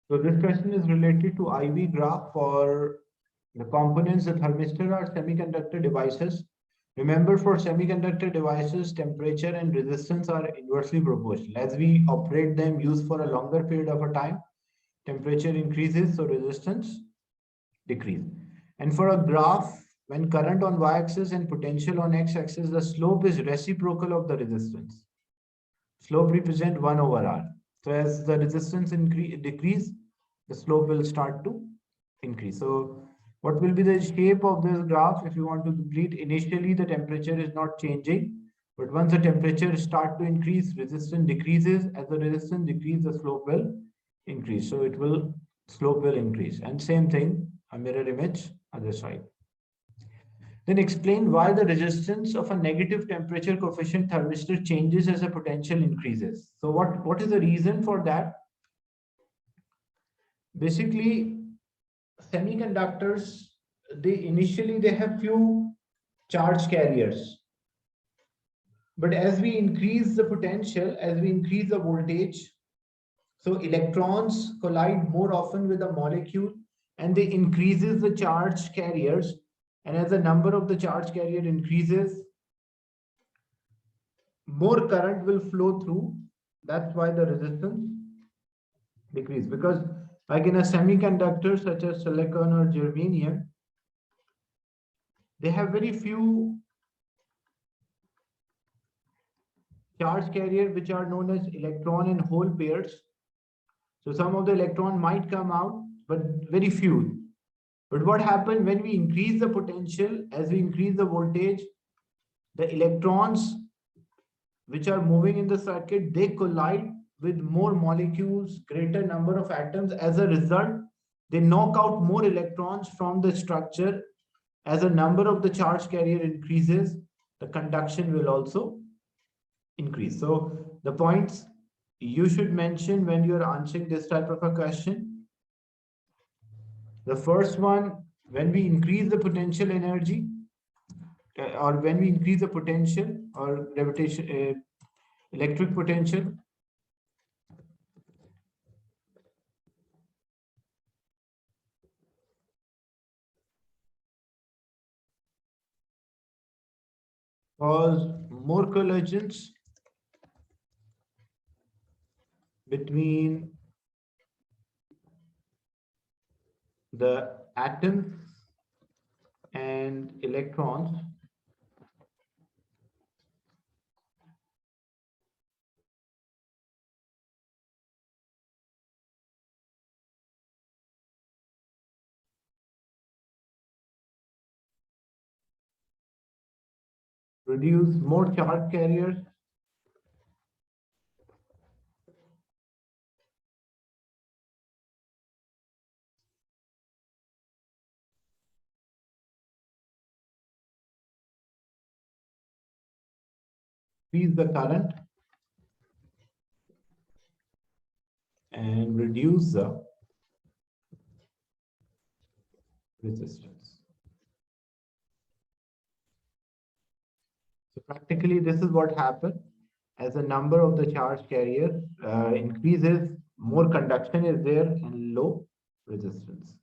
So this question is related to IV graph for the components. The thermistor are semiconductor devices. Remember, for semiconductor devices, temperature and resistance are inversely proportional. As we operate them, use for a longer period of a time, temperature increases, so resistance decrease. And for a graph, when current on y-axis and potential on x-axis, the slope is reciprocal of the resistance. Slope represent 1 over r. So as the resistance decrease, the slope will start to increase. So what will be the shape of this graph? If you want to complete, initially the temperature is not changing, but once the temperature start to increase, resistance decreases. As the resistance decreases, the slope will increase. So slope will increase. And same thing, a mirror image other side. Then explain why the resistance of a negative temperature coefficient thermistor changes as the potential increases. So what is the reason for that? Basically, semiconductors, they have few charge carriers. But as we increase the potential, as we increase the voltage, so electrons collide more often with a molecule and they increases the charge carriers. And as the number of the charge carrier increases, more current will flow through. That's why the resistance decrease. Because like in a semiconductor such as silicon or germanium, they have very few charge carrier which are known as electron and hole pairs. So some of the electron might come out, but very few. But what happens when we increase the potential, as we increase the voltage, the electrons which are moving in the circuit, they collide with more molecules, greater number of atoms. As a result, they knock out more electrons from the structure. As the number of the charge carrier increases, the conduction will also increase. So the points you should mention when you're answering this type of a question. The first one, when we increase the potential energy, or when we increase the potential or gravitation, electric potential, cause more collisions between the atoms and electrons, produce more charge carriers, increase the current, and reduce the resistance. So practically, this is what happens. As the number of the charge carrier increases, more conduction is there and low resistance.